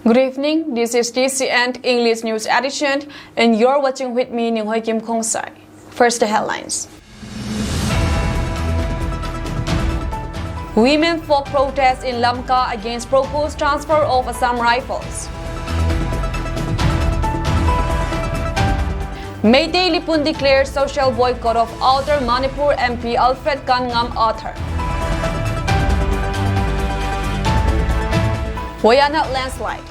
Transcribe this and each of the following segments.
Good evening, this is DCN English News Edition, and you're watching with me, Ning Hoi Kim Kong Sai. First, the headlines. Women folk protest in Lamka against proposed transfer of Assam Rifles. Mayday Lipun declared social boycott of Outer Manipur MP Alfred Kangam author. Wayanad landslide.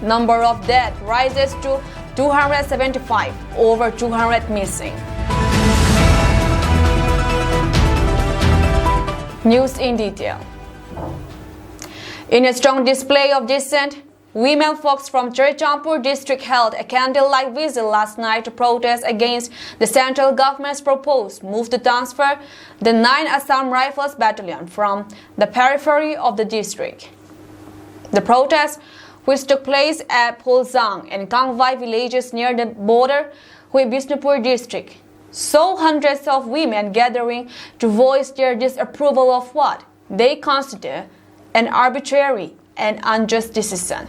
Number of dead rises to 275, over 200 missing. News in detail. In a strong display of dissent, women folks from Churchampur district held a candlelight vigil last night to protest against the central government's proposed move to transfer the 9 Assam Rifles battalion from the periphery of the district. The protest, which took place at Polzang and Kangvai villages near the border with Bisnupur district, saw hundreds of women gathering to voice their disapproval of what they consider an arbitrary and unjust decision.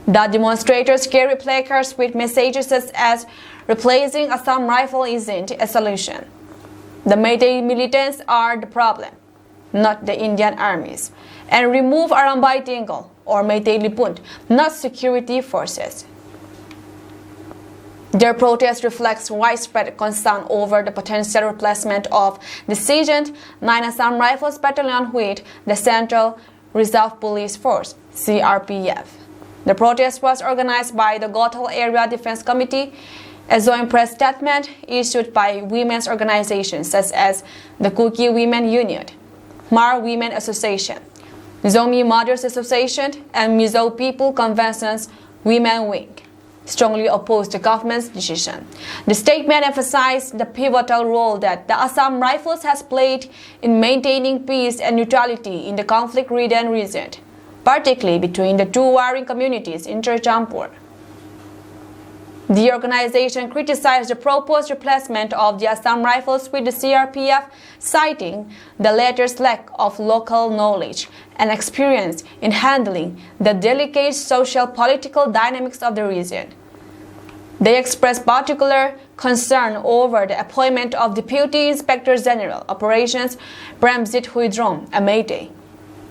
The demonstrators carried placards with messages such as replacing Assam Rifle isn't a solution. The Mayday militants are the problem, not the Indian armies, and remove Arambai Tingle or Mayday Lipun, not security forces. Their protest reflects widespread concern over the potential replacement of the seasoned 9 Assam Rifles battalion with the Central Reserve Police Force, CRPF. The protest was organized by the Gothal Area Defense Committee, a joint press statement issued by women's organizations such as the Kuki Women Union, Mar Women Association, Zomi Mothers Association, and Mizo People Convention's Women Wing strongly opposed the government's decision. The statement emphasized the pivotal role that the Assam Rifles has played in maintaining peace and neutrality in the conflict-ridden region, particularly between the two warring communities in Churchampur. The organization criticized the proposed replacement of the Assam Rifles with the CRPF, citing the latter's lack of local knowledge and experience in handling the delicate social-political dynamics of the region. They expressed particular concern over the appointment of Deputy Inspector General Operations Premjit Huidrom, a Mayday,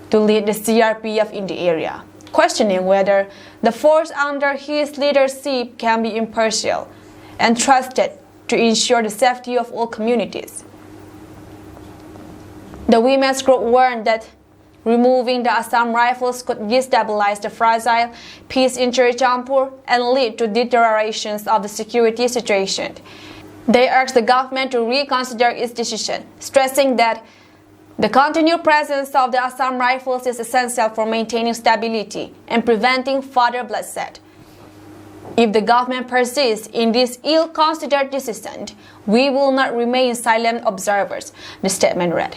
to lead the CRPF in the area, questioning whether the force under his leadership can be impartial and trusted to ensure the safety of all communities. The women's group warned that removing the Assam Rifles could destabilize the fragile peace in Churchampur and lead to deteriorations of the security situation. They urged the government to reconsider its decision, stressing that the continued presence of the Assam Rifles is essential for maintaining stability and preventing further bloodshed. If the government persists in this ill-considered decision, we will not remain silent observers, the statement read.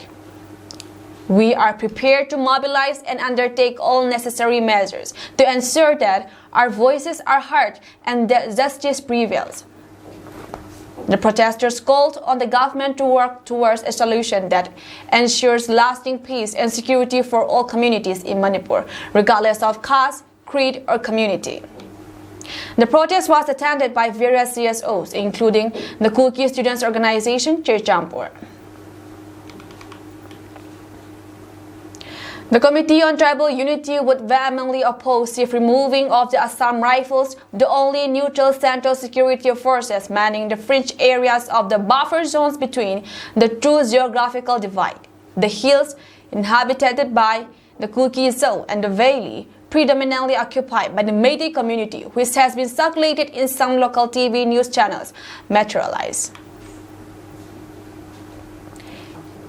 We are prepared to mobilize and undertake all necessary measures to ensure that our voices are heard and that justice prevails. The protesters called on the government to work towards a solution that ensures lasting peace and security for all communities in Manipur, regardless of caste, creed, or community. The protest was attended by various CSOs, including the Kuki Students Organization, Churchampur. The Committee on Tribal Unity would vehemently oppose if removing of the Assam Rifles, the only neutral central security forces manning the fringe areas of the buffer zones between the two geographical divide, the hills inhabited by the Kuki Zone and the valley predominantly occupied by the Mayday community, which has been circulated in some local TV news channels, materialize.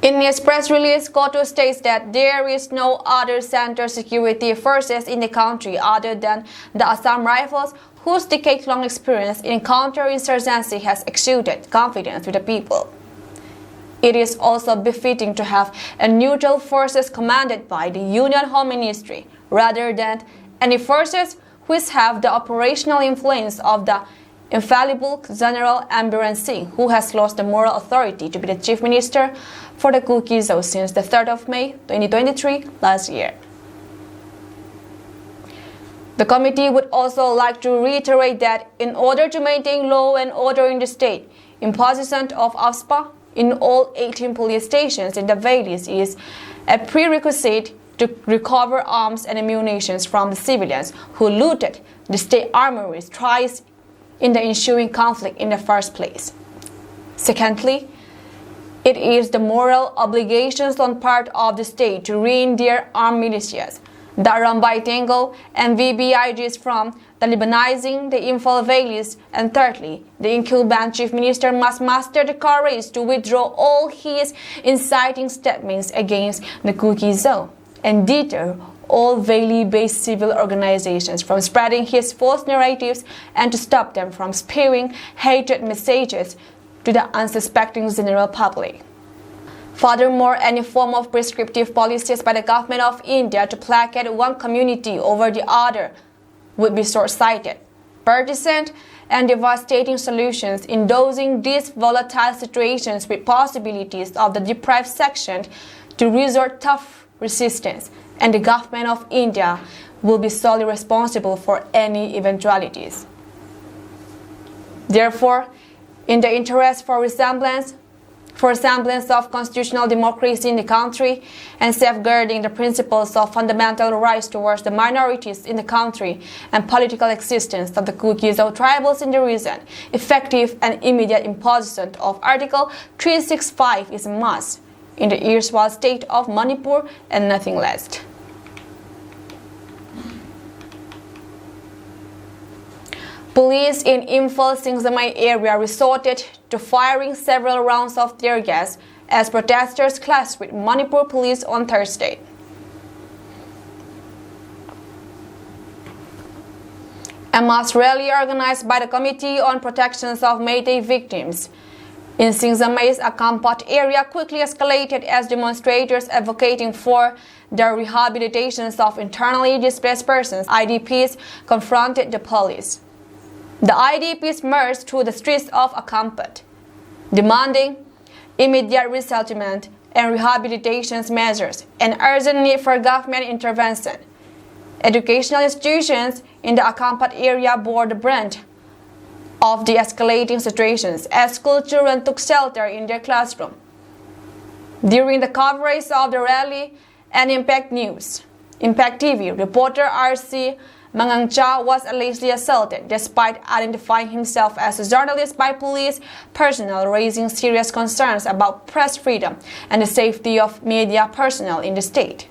In its press release, KOTU states that there is no other central security forces in the country other than the Assam Rifles, whose decade-long experience in counterinsurgency has exuded confidence with the people. It is also befitting to have a neutral forces commanded by the Union Home Ministry, rather than any forces which have the operational influence of the infallible General Ambiran Singh, who has lost the moral authority to be the Chief Minister for the Kuki Zone since the 3rd of May 2023 last year. The committee would also like to reiterate that in order to maintain law and order in the state, imposition of AFSPA in all 18 police stations in the valleys is a prerequisite to recover arms and ammunition from the civilians who looted the state armories twice in the ensuing conflict in the first place. Secondly, it is the moral obligations on part of the state to rein their armed militias that run by Tango and VBIGs from Talibanizing the Imphal valleys. And thirdly, the incumbent chief minister must muster the courage to withdraw all his inciting statements against the Kuki zone and deter all valley-based civil organizations from spreading his false narratives and to stop them from spewing hatred messages to the unsuspecting general public. Furthermore, any form of prescriptive policies by the government of India to placate one community over the other would be short-sighted, partisan, and devastating solutions, endorsing these volatile situations with possibilities of the deprived section to resort tough resistance, and the government of India will be solely responsible for any eventualities. Therefore, in the interest for semblance of constitutional democracy in the country and safeguarding the principles of fundamental rights towards the minorities in the country and political existence of the Kukis or tribals in the region, effective and immediate imposition of Article 365 is a must in the erstwhile state of Manipur and nothing less. Police in Imphal-Singsamai area resorted to firing several rounds of tear gas as protesters clashed with Manipur police on Thursday. A mass rally organized by the Committee on Protections of Meitei Victims in Singsamai's Akampat area quickly escalated as demonstrators advocating for the rehabilitation of internally displaced persons, IDPs, confronted the police. The IDPs marched through the streets of Akampat, demanding immediate resettlement and rehabilitation measures and urgent need for government intervention. Educational institutions in the Akampat area bore the brunt of the escalating situations as school children took shelter in their classroom. During the coverage of the rally and Impact TV, reporter R.C. Mangangcha was allegedly assaulted despite identifying himself as a journalist by police personnel, raising serious concerns about press freedom and the safety of media personnel in the state.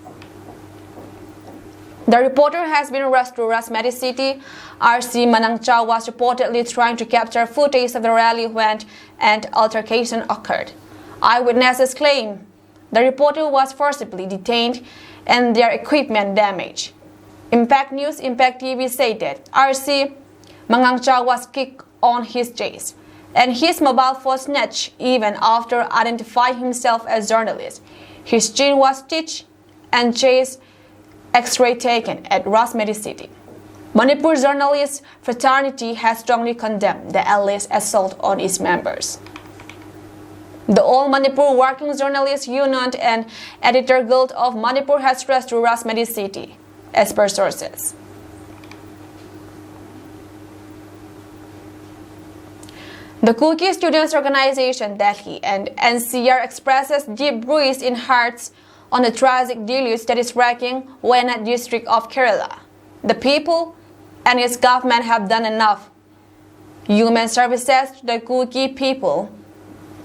The reporter has been rushed to Rasmedi City. R.C. Manangcha was reportedly trying to capture footage of the rally when an altercation occurred. Eyewitnesses claim the reporter was forcibly detained and their equipment damaged. Impact News, Impact TV stated R.C. Mangangcha was kicked on his chest and his mobile phone snatched even after identifying himself as journalist. His chin was stitched and chest X-ray taken at Rasmedi City. Manipur Journalists Fraternity has strongly condemned the alleged assault on its members. The All Manipur Working Journalists Union and Editor Guild of Manipur has rushed to Rasmedi City, as per sources. The Kuki Students Organization Delhi and NCR expresses deep bruise in hearts on the tragic deluge that is wrecking Wayanad district of Kerala. The people and its government have done enough. Human services to the Kuki people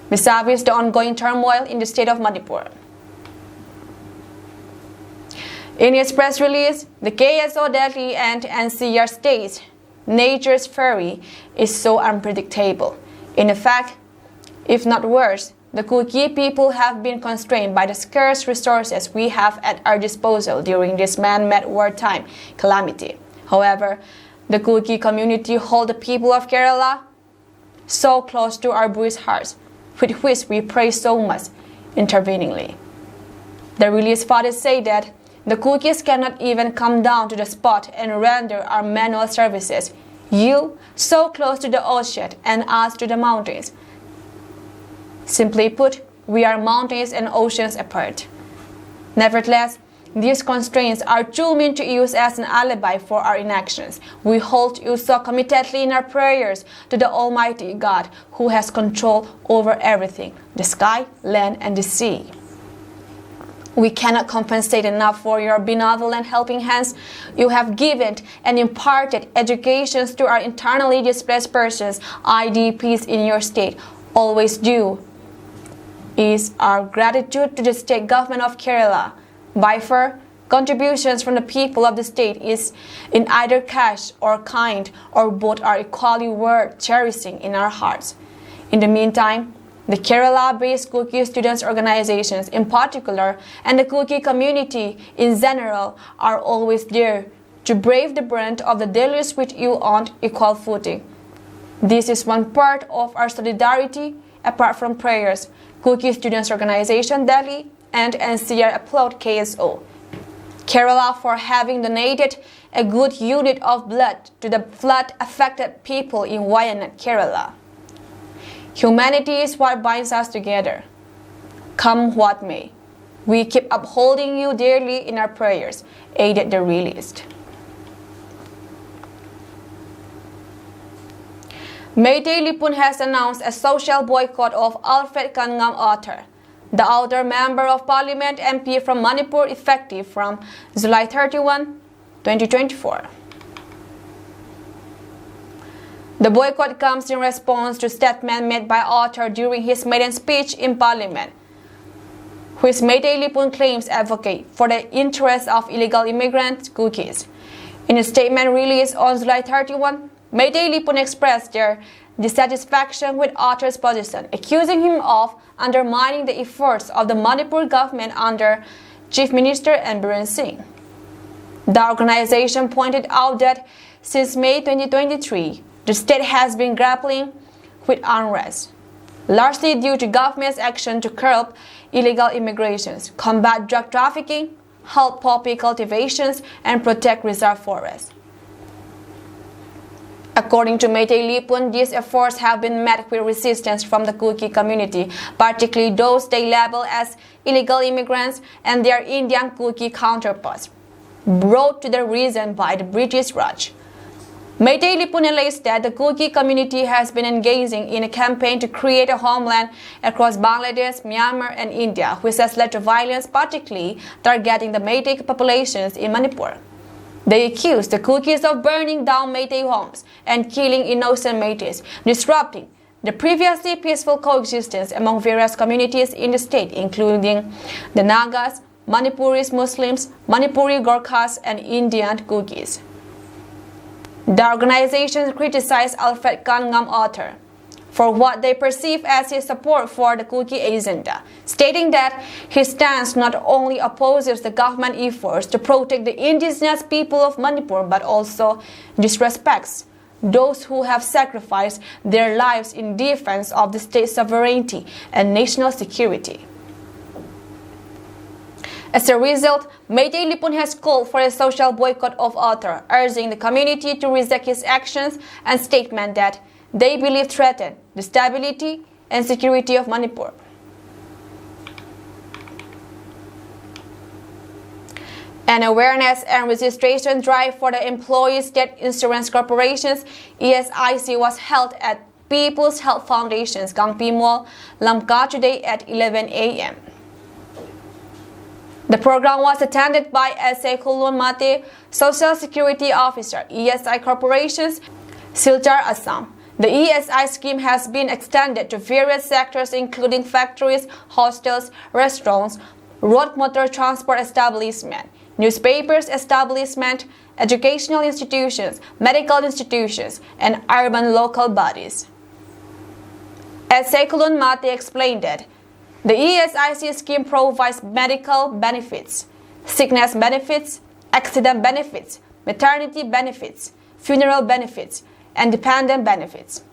vis-a-vis the ongoing turmoil in the state of Manipur. In its press release, the KSO Delhi and NCR states, nature's fury is so unpredictable. In fact, if not worse, the Kuki people have been constrained by the scarce resources we have at our disposal during this man-made wartime calamity. However, the Kuki community hold the people of Kerala so close to our bruised hearts, with which we pray so much interveningly. The release fathers say that the Kukis cannot even come down to the spot and render our manual services. You, so close to the ocean, and us to the mountains. Simply put, we are mountains and oceans apart. Nevertheless, these constraints are too mean to use as an alibi for our inactions. We hold you so committedly in our prayers to the Almighty God who has control over everything, the sky, land, and the sea. We cannot compensate enough for your benevolent helping hands. You have given and imparted educations to our internally displaced persons, IDPs in your state. Always due is our gratitude to the state government of Kerala. By far, contributions from the people of the state is in either cash or kind, or both are equally worth cherishing in our hearts. In the meantime, the Kerala-based Kuki students organizations in particular and the Kuki community in general are always there to brave the brunt of the deluge with you on equal footing. This is one part of our solidarity apart from prayers. Kuki Students Organization Delhi and NCR applaud KSO Kerala for having donated a good unit of blood to the flood-affected people in Wayanad, Kerala. Humanity is what binds us together. Come what may, we keep upholding you dearly in our prayers, aided the released. Mayday Lipun has announced a social boycott of Alfred Kangam author, the outer member of Parliament MP from Manipur, effective from July 31, 2024. The boycott comes in response to statement made by author during his maiden speech in Parliament, which Mayday Lipun claims advocate for the interests of illegal immigrant Kukis. In a statement released on July 31, Mayday Lipun expressed their dissatisfaction with author's position, accusing him of undermining the efforts of the Manipur government under Chief Minister Biren Singh. The organization pointed out that since May 2023, the state has been grappling with unrest, largely due to government's action to curb illegal immigrations, combat drug trafficking, halt poppy cultivations, and protect reserve forests. According to Mayday Lipun, these efforts have been met with resistance from the Kuki community, particularly those they label as illegal immigrants and their Indian Kuki counterparts, brought to the region by the British Raj. Mayday Lipun alleges that the Kuki community has been engaging in a campaign to create a homeland across Bangladesh, Myanmar, and India, which has led to violence, particularly targeting the Meitei populations in Manipur. They accuse the Kukis of burning down Meitei homes and killing innocent Meiteis, disrupting the previously peaceful coexistence among various communities in the state, including the Nagas, Manipuris Muslims, Manipuri Gorkhas, and Indian Kukis. The organization criticized Alfred Kangam author for what they perceive as his support for the Kuki agenda, stating that his stance not only opposes the government efforts to protect the indigenous people of Manipur but also disrespects those who have sacrificed their lives in defense of the state's sovereignty and national security. As a result, Mayday Lipun has called for a social boycott of author, urging the community to reject his actions and statement that they believe threaten the stability and security of Manipur. An awareness and registration drive for the Employee State Insurance Corporations ESIC was held at People's Health Foundation's Gangpi Mall, Lamka today at 11 a.m. The program was attended by S.A. Kulun Mate, Social Security Officer, ESI Corporations, Silchar, Assam. The ESI scheme has been extended to various sectors including factories, hostels, restaurants, road motor transport establishment, newspapers establishment, educational institutions, medical institutions, and urban local bodies. As Sekulun Mate explained that the ESIC scheme provides medical benefits, sickness benefits, accident benefits, maternity benefits, funeral benefits, and dependent benefits.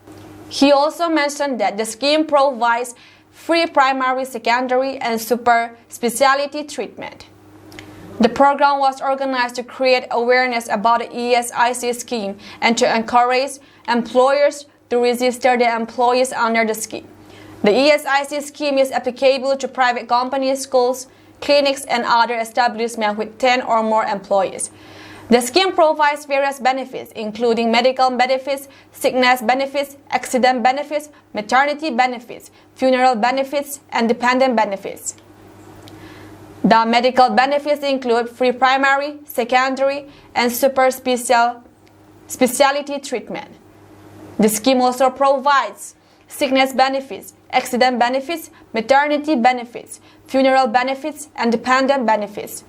He also mentioned that the scheme provides free primary, secondary, and super specialty treatment. The program was organized to create awareness about the ESIC scheme and to encourage employers to register their employees under the scheme. The ESIC scheme is applicable to private companies, schools, clinics, and other establishments with 10 or more employees. The scheme provides various benefits, including medical benefits, sickness benefits, accident benefits, maternity benefits, funeral benefits, and dependent benefits. The medical benefits include free primary, secondary, and super specialty treatment. The scheme also provides sickness benefits, accident benefits, maternity benefits, funeral benefits, and dependent benefits.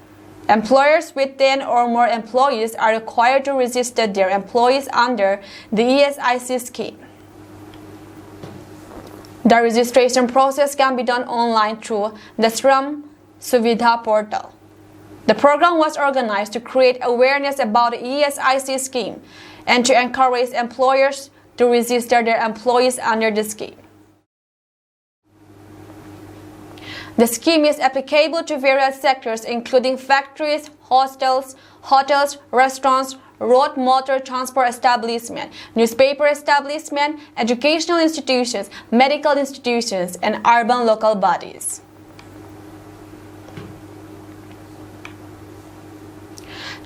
Employers with 10 or more employees are required to register their employees under the ESIC scheme. The registration process can be done online through the Shram Suvidha portal. The program was organized to create awareness about the ESIC scheme and to encourage employers to register their employees under the scheme. The scheme is applicable to various sectors including factories, hostels, restaurants, road motor transport establishments, newspaper establishments, educational institutions, medical institutions, and urban local bodies.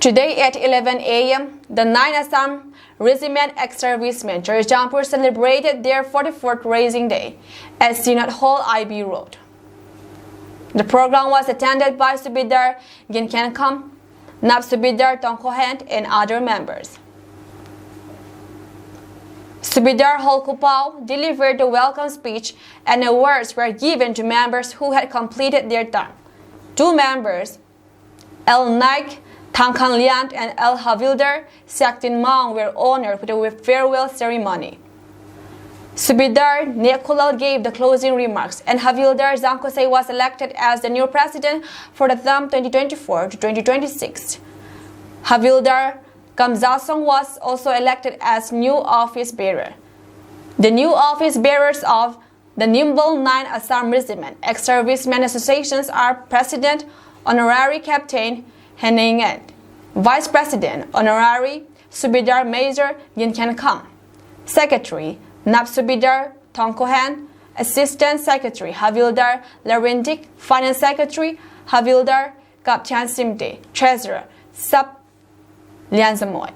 Today at 11 a.m., the 9 Assam Regiment Ex-servicemen Churjampur celebrated their 44th Rising Day at Synod Hall, IB Road. The program was attended by Subedar Ginkenkam, Nab Subedar Tongkohent, and other members. Subedar Holkupao delivered a welcome speech and awards were given to members who had completed their term. Two members, El Naik Tangkang Liant and El Havildar Saktin Maung, were honored with a farewell ceremony. Subedar Nekulal gave the closing remarks, and Havildar Zankose was elected as the new president for the term 2024 to 2026. Havildar Kamzasong was also elected as new office bearer. The new office bearers of the Nimble 9 Assam Regiment Ex-servicemen associations are President Honorary Captain Heningent, Vice President Honorary Subedar Major Ginkenkam, Secretary Nab Subedar Tongkohan, Assistant Secretary Havildar Larindik, Finance Secretary Havildar Kaptian Simte, Treasurer Sap Lianzamoy.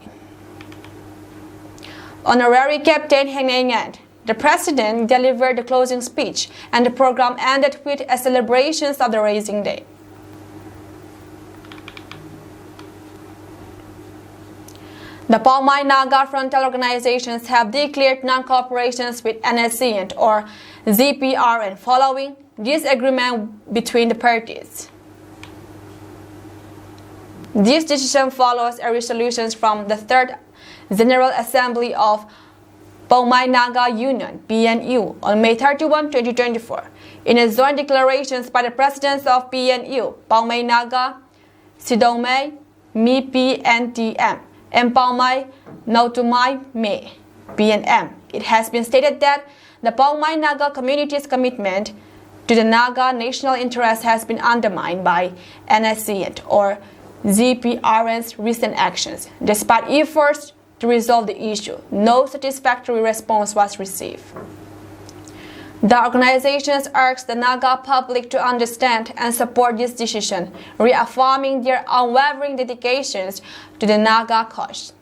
Honorary Captain Heningent, the President delivered the closing speech, and the program ended with a celebration of the Rising Day. The Poumai Naga frontal organizations have declared non-cooperation with NSCN or ZPRN following disagreement between the parties. This decision follows a resolution from the Third General Assembly of Poumai Naga Union (PNU) on May 31, 2024. In a joint declaration by the presidents of PNU, Poumai Naga, Sidomai, Mi PNTM, and Poumai Nautumai Me, PNM. It has been stated that the Poumai Naga community's commitment to the Naga national interest has been undermined by NSCN or ZPRN's recent actions. Despite efforts to resolve the issue, no satisfactory response was received. The organizations urge the Naga public to understand and support this decision, reaffirming their unwavering dedications to the Naga cause.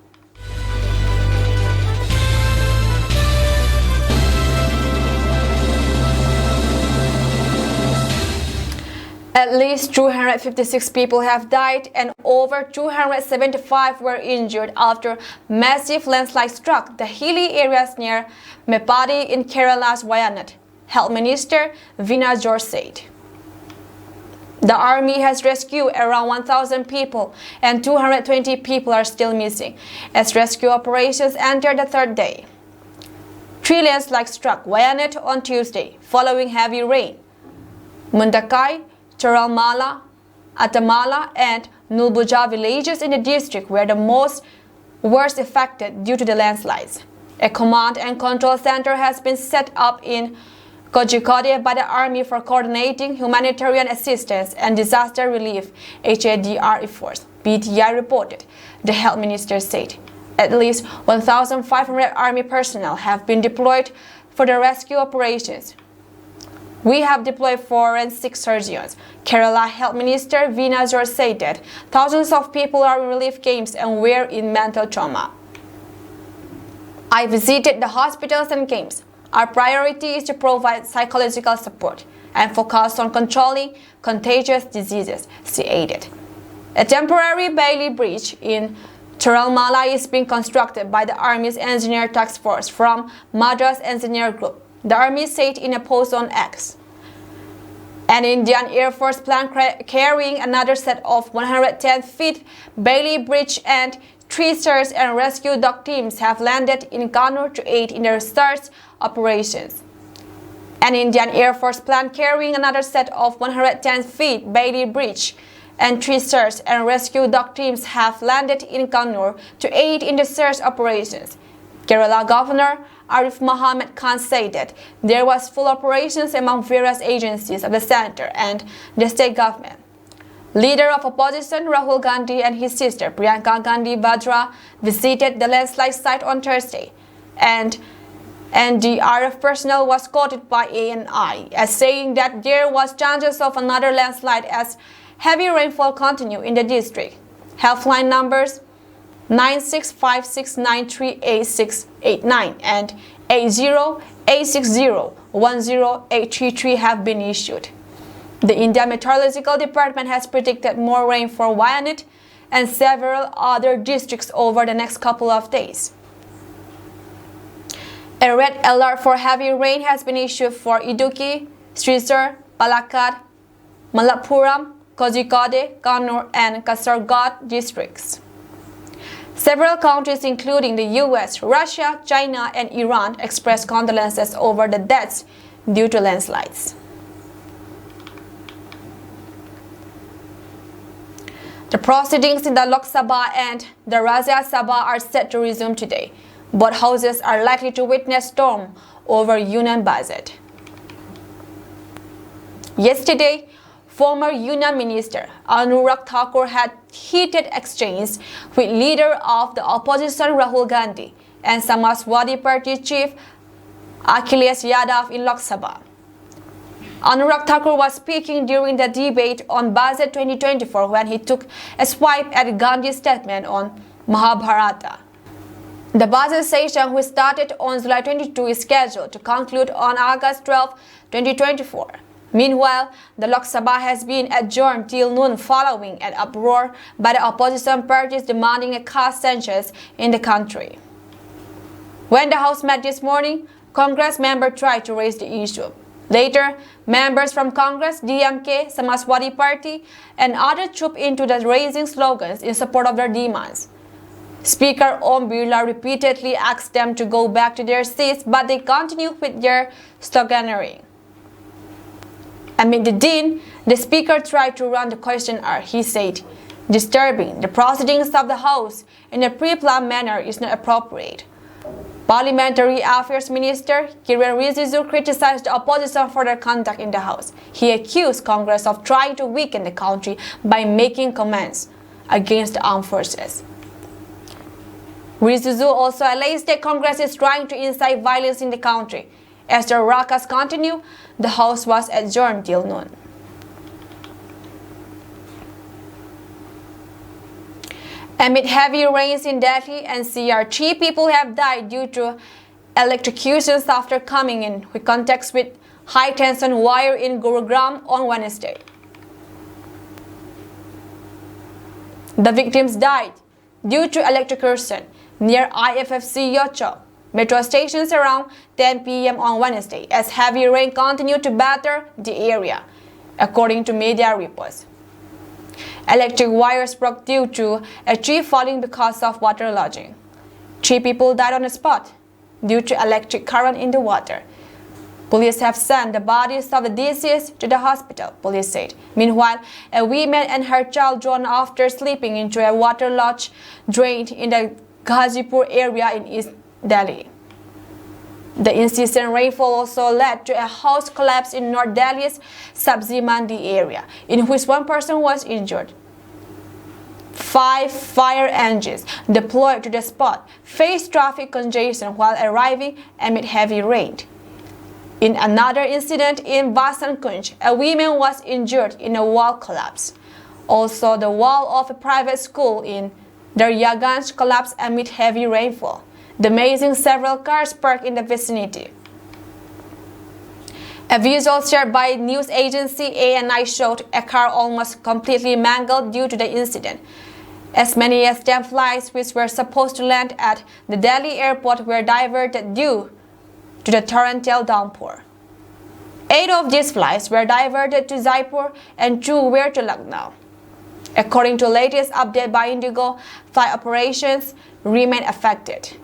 At least 256 people have died and over 275 were injured after massive landslide struck the hilly areas near Mepadi in Kerala's Wayanad, Health Minister Veena George said. The army has rescued around 1,000 people and 220 people are still missing as rescue operations enter the third day. Three landslides struck Wayanad on Tuesday following heavy rain. Mundakai, Choralmala, Atamala, and Nulbuja villages in the district were the most worst affected due to the landslides. A command and control center has been set up in Kozhikode by the Army for coordinating humanitarian assistance and disaster relief (HADR) efforts, PTI reported, the health minister said. At least 1,500 Army personnel have been deployed for the rescue operations. We have deployed forensic surgeons. Kerala Health Minister Veena George said that thousands of people are in relief camps and were in mental trauma. I visited the hospitals and camps. Our priority is to provide psychological support and focus on controlling contagious diseases, she added. A temporary Bailey Bridge in Tirumala is being constructed by the Army's Engineer Task Force from Madras Engineer Group, the Army said in a post on X. An Indian Air Force plane carrying another set of 110-feet Bailey Bridge and 3 search and rescue dog teams have landed in Kannur to aid in the search operations. An Indian Air Force plane carrying another set of 110-feet Bailey Bridge and 3 search and rescue dog teams have landed in Kannur to aid in the search operations. Kerala Governor Arif Mohammed Khan said that there was full operations among various agencies of the center and the state government. Leader of opposition Rahul Gandhi and his sister Priyanka Gandhi Vadra visited the landslide site on Thursday, and NDRF personnel was quoted by ANI as saying that there was chances of another landslide as heavy rainfall continue in the district. Helpline numbers 9656938689 and 8086010833 have been issued. The India Meteorological Department has predicted more rain for Wayanad and several other districts over the next couple of days. A red alert for heavy rain has been issued for Idukki, Srisur, Palakkad, Malappuram, Kozhikode, Kannur and Kasaragod districts. Several countries including the US, Russia, China and Iran expressed condolences over the deaths due to landslides. The proceedings in the Lok Sabha and the Rajya Sabha are set to resume today. Both houses are likely to witness storm over union budget. Yesterday, former Union Minister Anurag Thakur had heated exchange with leader of the opposition Rahul Gandhi and Samajwadi Party chief Akhilesh Yadav in Lok Sabha. Anurag Thakur was speaking during the debate on Budget 2024 when he took a swipe at Gandhi's statement on Mahabharata. The budget session, which started on July 22, is scheduled to conclude on August 12, 2024. Meanwhile, the Lok Sabha has been adjourned till noon following an uproar by the opposition parties demanding a caste census in the country. When the House met this morning, Congress members tried to raise the issue. Later, members from Congress, DMK, Samajwadi Party, and others trooped into the raising slogans in support of their demands. Speaker Om Birla repeatedly asked them to go back to their seats, but they continued with their sloganeering. Amid the din, the Speaker tried to run the question hour. He said, "Disturbing the proceedings of the House in a pre-planned manner is not appropriate." Parliamentary Affairs Minister Kiren Rijiju criticized the opposition for their conduct in the House. He accused Congress of trying to weaken the country by making comments against the armed forces. Rijiju also alleged that Congress is trying to incite violence in the country. As the ruckus continued, the House was adjourned till noon. Amid heavy rains in Delhi NCR, 3 people have died due to electrocutions after coming in contact with high-tension wire in Gurugram on Wednesday. The victims died due to electrocution near IFFC Yocho metro stations around 10 p.m. on Wednesday as heavy rain continued to batter the area, according to media reports. Electric wires broke due to a tree falling because of water lodging. 3 people died on the spot due to electric current in the water. Police have sent the bodies of the deceased to the hospital, police said. Meanwhile, a woman and her child drowned after sleeping into a waterlogged drain in the Ghazipur area in East Delhi. The incessant rainfall also led to a house collapse in North Delhi's Sabzi Mandi area, in which 1 person was injured. 5 fire engines deployed to the spot faced traffic congestion while arriving amid heavy rain. In another incident in Basan Kunj, a woman was injured in a wall collapse. Also, the wall of a private school in Daryaganj collapsed amid heavy rainfall, damaging several cars parked in the vicinity. A visual shared by news agency ANI showed a car almost completely mangled due to the incident. As many as 10 flights which were supposed to land at the Delhi airport were diverted due to the torrential downpour. 8 of these flights were diverted to Jaipur and 2 were to Lucknow. According to latest update by Indigo, flight operations remain affected.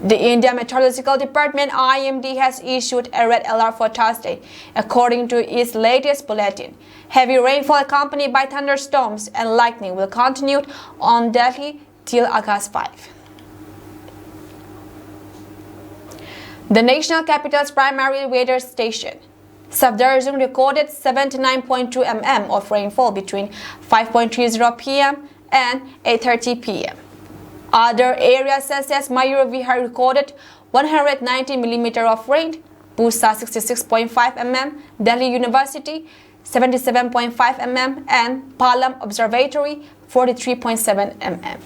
The India Meteorological Department IMD has issued a red alert for Thursday, according to its latest bulletin. Heavy rainfall accompanied by thunderstorms and lightning will continue on Delhi till August 5. The national capital's primary weather station, Safdarjung, recorded 79.2 mm of rainfall between 5:30 p.m. and 8:30 p.m. Other areas such as Mayur Vihar recorded 190 mm of rain, Pusa 66.5 mm, Delhi University 77.5 mm, and Palam Observatory 43.7 mm.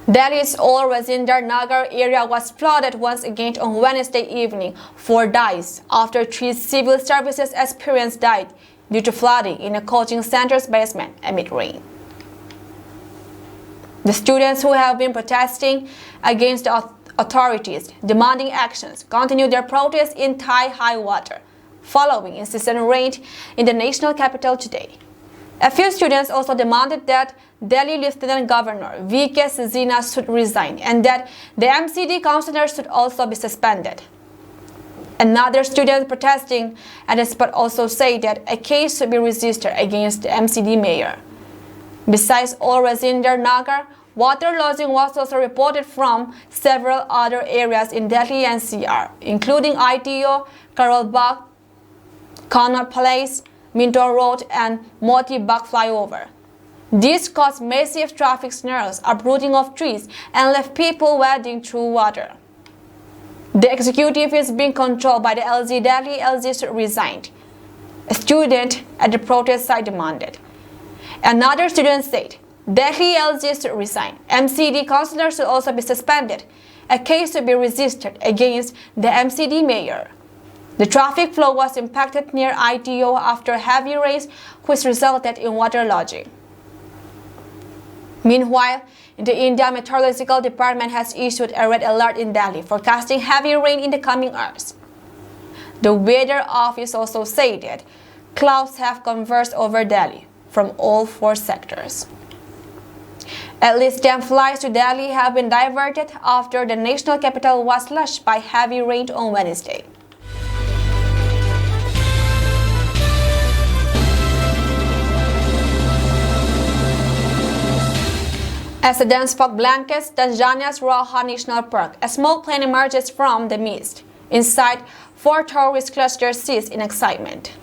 Delhi's old Rajinder Nagar area was flooded once again on Wednesday evening. 4 died after 3 civil services aspirants died due to flooding in a coaching center's basement amid rain. The students who have been protesting against the authorities demanding actions continued their protests in thigh-high water following incessant rain in the national capital today. A few students also demanded that Delhi Lieutenant Governor V.K. Sijina should resign and that the MCD councillors should also be suspended. Another student protesting at the spot also said that a case should be registered against the MCD mayor. Besides all Rajinder Nagar, water lodging was also reported from several other areas in Delhi NCR, including ITO, Karol Bagh, Connaught Place, Minto Road, and Moti Bagh flyover. This caused massive traffic snares, uprooting of trees, and left people wading through water. The executive is being controlled by the LG Delhi. LG should resign, a student at the protest site demanded. Another student said, Delhi LG should resign. MCD councillors should also be suspended. A case should be registered against the MCD mayor. The traffic flow was impacted near ITO after heavy rains, which resulted in water lodging. Meanwhile, the India Meteorological Department has issued a red alert in Delhi, forecasting heavy rain in the coming hours. The weather office also said that clouds have converged over Delhi from all 4 sectors. At least 10 flights to Delhi have been diverted after the national capital was lashed by heavy rain on Wednesday. As the dense fog blankets Tanzania's Ruaha National Park, a smoke plane emerges from the mist. Inside, 4 tourist clusters seize in excitement.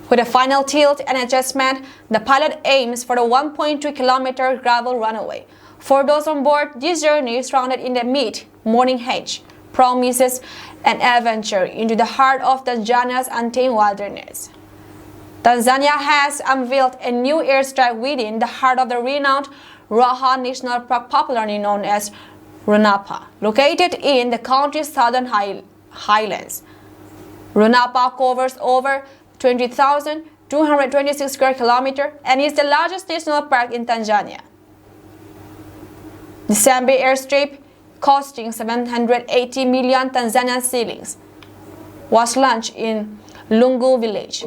With a final tilt and adjustment, the pilot aims for the 1.2-kilometer gravel runway. For those on board, this journey, surrounded in the mid-morning haze, promises an adventure into the heart of Tanzania's untamed wilderness. Tanzania has unveiled a new airstrip within the heart of the renowned Ruaha National Park, popularly known as Runapa, located in the country's southern highlands. Runapa covers over 20,226 square kilometers and is the largest national park in Tanzania. The Sambe airstrip, costing 780 million Tanzanian shillings, was launched in Lungu village,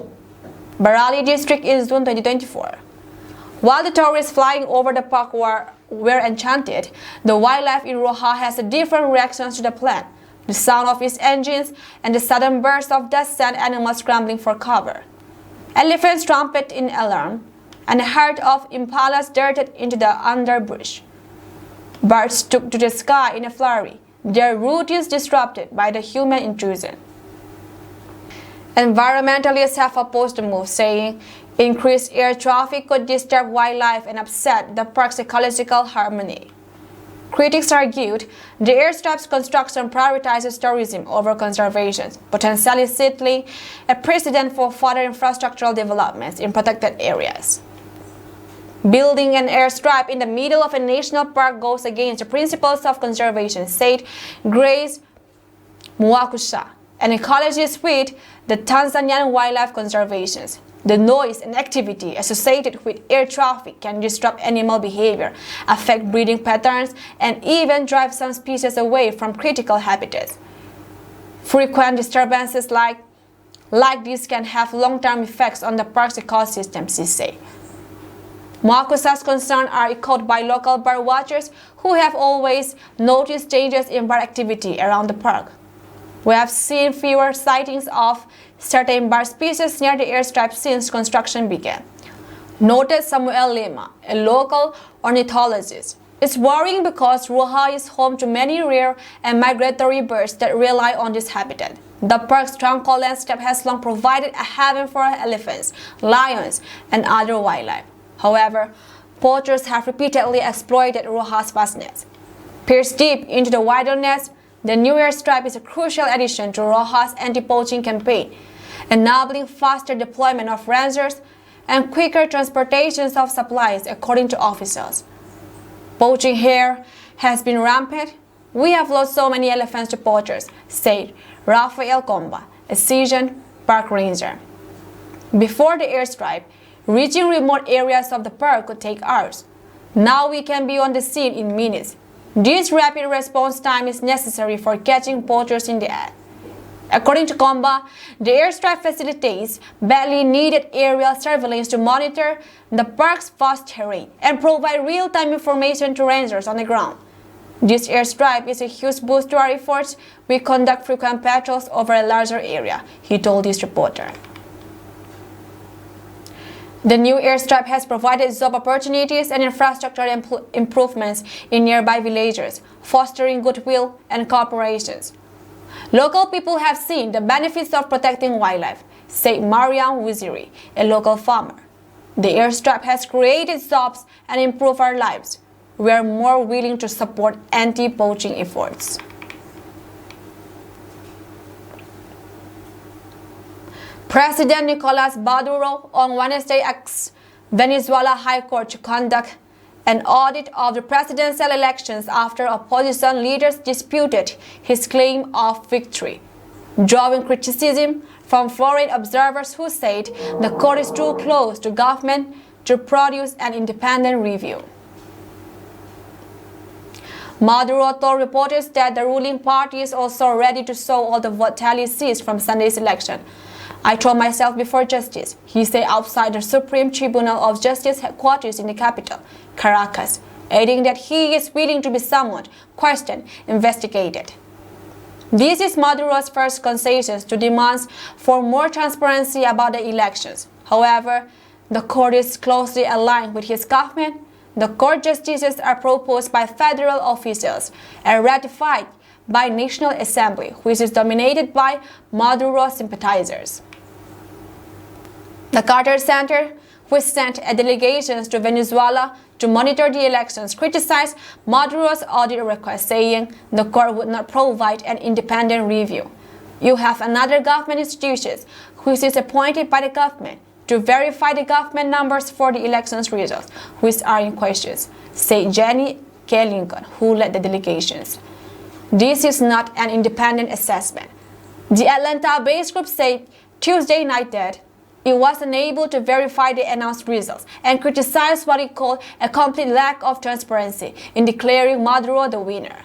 Barali district in June 2024. While the tourists flying over the park were enchanted, the wildlife in Ruaha has a different reactions to the plane. The sound of its engines and the sudden burst of dust sent animals scrambling for cover. Elephants trumpet in alarm, and a herd of impalas darted into the underbrush. Birds took to the sky in a flurry, their routines disrupted by the human intrusion. Environmentalists have opposed the move, saying Increased air traffic could disturb wildlife and upset the park's ecological harmony. Critics argued the airstrip's construction prioritizes tourism over conservation, potentially setting a precedent for further infrastructural developments in protected areas. Building an airstrip in the middle of a national park goes against the principles of conservation, said Grace Mwakusha, an ecologist with the Tanzanian Wildlife Conservation. The noise and activity associated with air traffic can disrupt animal behavior, affect breeding patterns, and even drive some species away from critical habitats. Frequent disturbances like this can have long-term effects on the park's ecosystem, she said. Mwakusa's concerns are echoed by local bird watchers who have always noticed changes in bird activity around the park. We have seen fewer sightings of certain bird species near the airstrip since construction began, noted Samuel Lima, a local ornithologist. It's worrying because Ruaha is home to many rare and migratory birds that rely on this habitat. The park's tranquil landscape has long provided a haven for elephants, lions, and other wildlife. However, poachers have repeatedly exploited Ruaha's vastness. Pierced deep into the wilderness, the new airstrip is a crucial addition to Ruaha's anti-poaching campaign, enabling faster deployment of rangers and quicker transportations of supplies, according to officials. Poaching here has been rampant. We have lost so many elephants to poachers, said Rafael Komba, a seasoned park ranger. Before the airstrip, reaching remote areas of the park could take hours. Now we can be on the scene in minutes. This rapid response time is necessary for catching poachers in the act. According to Komba, the airstrip facilitates badly needed aerial surveillance to monitor the park's vast terrain and provide real-time information to rangers on the ground. This airstrip is a huge boost to our efforts. We conduct frequent patrols over a larger area, he told this reporter. The new airstrip has provided job opportunities and infrastructure improvements in nearby villages, fostering goodwill and cooperations. Local people have seen the benefits of protecting wildlife, said Mariam Wiziri, a local farmer. The airstrip has created jobs and improved our lives. We are more willing to support anti-poaching efforts. President Nicolas Maduro on Wednesday asked Venezuela High Court to conduct an audit of the presidential elections after opposition leaders disputed his claim of victory, drawing criticism from foreign observers who said the court is too close to government to produce an independent review. Maduro told reporters that the ruling party is also ready to show all the vote tallies seized from Sunday's election. I throw myself before justice, he said outside the Supreme Tribunal of Justice headquarters in the capital, Caracas, adding that he is willing to be summoned, questioned, investigated. This is Maduro's first concessions to demands for more transparency about the elections. However, the court is closely aligned with his government. The court justices are proposed by federal officials and ratified by National Assembly, which is dominated by Maduro sympathizers. The Carter Center, which sent a delegation to Venezuela to monitor the elections, criticized Maduro's audit request, saying the court would not provide an independent review. You have another government institution, which is appointed by the government, to verify the government numbers for the elections results, which are in question, said Jenny K. Lincoln, who led the delegations. This is not an independent assessment. The Atlanta-based group said Tuesday night that it was unable to verify the announced results and criticized what it called a complete lack of transparency in declaring Maduro the winner.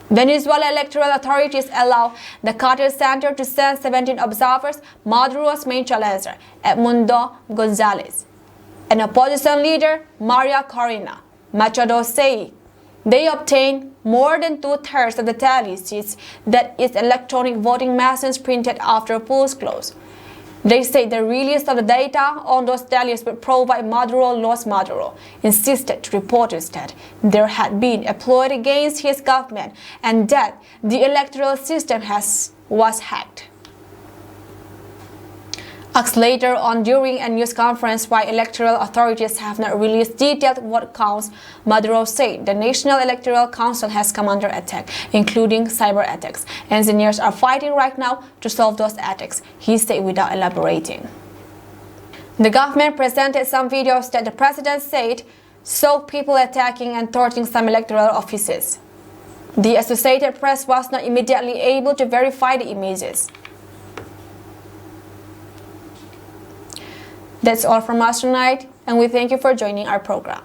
Venezuela electoral authorities allow the Carter Center to send 17 observers, Maduro's main challenger, Edmundo Gonzalez, and opposition leader, Maria Corina Machado, say they obtained more than 2/3 of the tally sheets that its electronic voting machines printed after polls closed. They say the release of the data on those tallies would provide Maduro lost. Maduro insisted to reporters that there had been a plot against his government and that the electoral system was hacked. Asked later on during a news conference why electoral authorities have not released detailed vote counts, Maduro said the National Electoral Council has come under attack, including cyber attacks. Engineers are fighting right now to solve those attacks, he said without elaborating. The government presented some videos that the president said saw people attacking and torching some electoral offices. The Associated Press was not immediately able to verify the images. That's all from us tonight, and we thank you for joining our program.